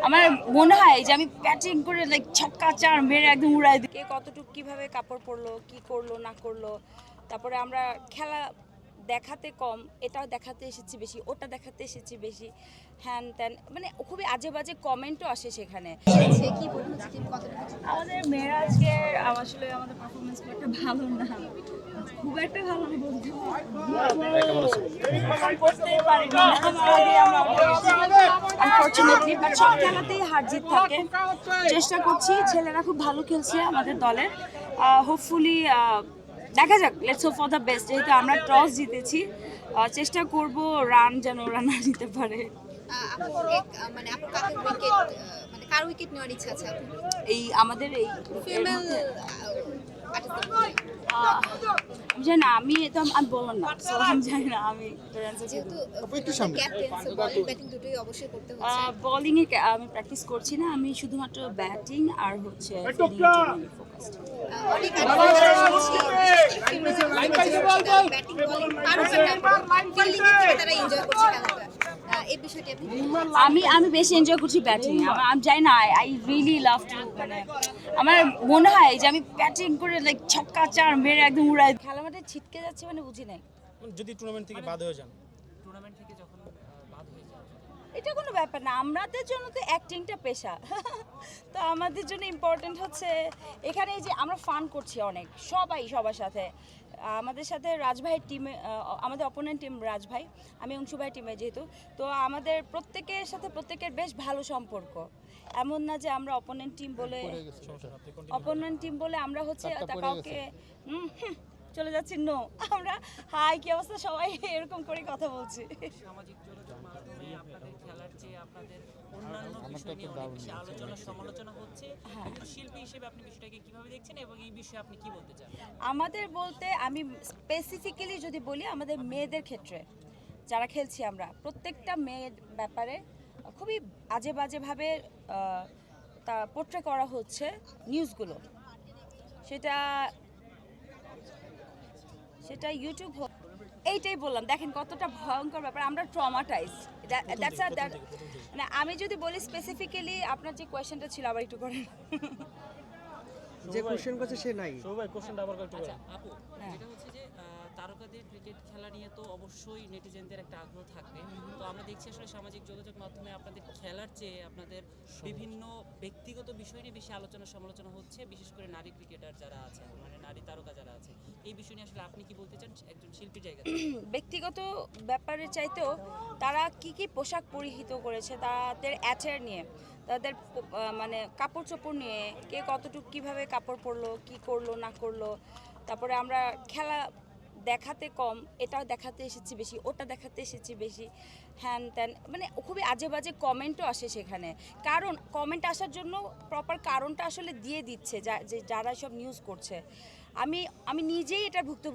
আমার মনে হয় যে আমি ব্যাটিং করে লাইক ছক্কা চার মেরে একদম উড়াই দিই। কে কতটুকু কিভাবে কাপড় পরলো, কি করলো না করলো, তারপরে আমরা খেলা দেখাতে কম, এটা দেখাতে এসেছি বেশি, ওটা দেখাতে এসেছি বেশি, হ্যান ত্যান, মানে খুবই আজে বাজে কমেন্টও আসে সেখানে। আমাদের মেয়েরা আজকে আসলে আমাদের পারফরমেন্স খুব একটা ভালো না, খুব একটা ভালো না বলতে করতেই পারিনি আনফরচুনেটলি, বাট সব খেলাতেই হার জিত থাকে। চেষ্টা করছি, ছেলেরা খুব ভালো খেলছে আমাদের দলের, হোপফুলি দেখা যাক, let's hope for the best. যেহেতু আমরা টস জিতেছি, চেষ্টা করব রান যেন ওরা না দিতে পারে। এই আমাদের এই আমি জানি না, আমি এটা আমি বললাম না, আমি জানি না, আমি বোলিং এ আমি প্র্যাকটিস করছি না, আমি শুধুমাত্র ব্যাটিং আর হচ্ছে ফোকাসড। আমি বেশি এনজয় করছি ব্যাটিং। আমি জানি না, আই রিয়েলি লাভ টু, মানে আমার মনে হয় যে আমি ব্যাটিং করে লাইক ছক্কা চার মেরে একদম উড়াই খেলা মাঠে ছিটকে যাচ্ছে, মানে বুঝি নাই। যদি টুর্নামেন্ট থেকে বাদ হয়ে যান, এটা কোনো ব্যাপার না, আমাদের জন্য তো অ্যাক্টিংটা পেশা। তো আমাদের জন্য ইম্পর্টেন্ট হচ্ছে এখানে যে আমরা ফান করছি অনেক, সবার সাথে। আমাদের সাথে রাজভাইয়ের টিমে, আমাদের অপোনেন্ট টিম রাজভাই, আমি অংশু ভাই টিমে যেহেতু, তো আমাদের প্রত্যেকের সাথে প্রত্যেকের বেশ ভালো সম্পর্ক। এমন না যে আমরা অপোনেন্ট টিম বলে আমরা হচ্ছে কাউকে চলে যাচ্ছি, নো, আমরা হাই কি অবস্থা সবাই এরকম করে কথা বলছি। সামাজিক যোগাযোগ মাধ্যমে আপনাদের খেলার চেয়ে আপনাদের অন্যান্য বিষয় নিয়ে অনেক বেশি আলোচনা সমালোচনা হচ্ছে। শিল্পী হিসেবে আপনি বিষয়টাকে কিভাবে দেখছেন এবং এই বিষয়ে আপনি কি বলতে চান? আমাদের বলতে আমি স্পেসিফিক্যালি যদি বলি, আমাদের মেয়েদের ক্ষেত্রে যারা খেলছি আমরা, প্রত্যেকটা মেয়ের ব্যাপারে খুবই আজে বাজেভাবে তা পোট্রে করা হচ্ছে নিউজগুলো। সেটা ইউটিউব, এইটাই বললাম, দেখেন কতটা ভয়ঙ্কর ব্যাপার, আমরা ট্রমাটাইজ। মানে আমি যদি বলি স্পেসিফিক্যালি, আপনার যে কোয়েশ্চেনটা ছিল আবার একটু করেন। যে কোশ্চেন করছে সে নাই। সবাই কোশ্চেনটা আবার একটু করেন। আপু, যেটা হচ্ছে যে তারকাদের ক্রিকেট খেলা নিয়ে তো অবশ্যই নেটিজেনদের একটা আগ্রহ থাকবে। তো আমরা দেখছি আসলে সামাজিক যোগাযোগ মাধ্যমে আপনাদের খেলার চেয়ে আপনাদের বিভিন্ন ব্যক্তিগত বিষয় নিয়ে বেশি আলোচনা সমালোচনা হচ্ছে, বিশেষ করে নারী ক্রিকেটার যারা আছে, মানে নারী তারকা যারা আছে। এই বিষয় নিয়ে আসলে আপনি কি বলতে চান একজন শিল্পীর জায়গা থেকে? ব্যক্তিগত ব্যাপারের চাইতেও তারা কি পোশাক পরিহিত করেছে, তাদের অ্যাটায়ার নিয়ে, তাদের মানে কাপড় চোপড় নিয়ে, কে কতটুকু কিভাবে কাপড় পরলো, কি করলো না করলো, তারপরে আমরা খেলা দেখাতে কম, এটা দেখাতে এসেছি বেশি, ওটা দেখাতে এসেছি বেশি, হ্যান ত্যান, মানে খুবই আজে বাজে কমেন্টও আসে সেখানে। কারণ কমেন্ট আসার জন্য প্রপার কারণটা আসলে দিয়ে দিচ্ছে যারা সব নিউজ করছে। আমি নিজেই এটার ভুক্তভোগী।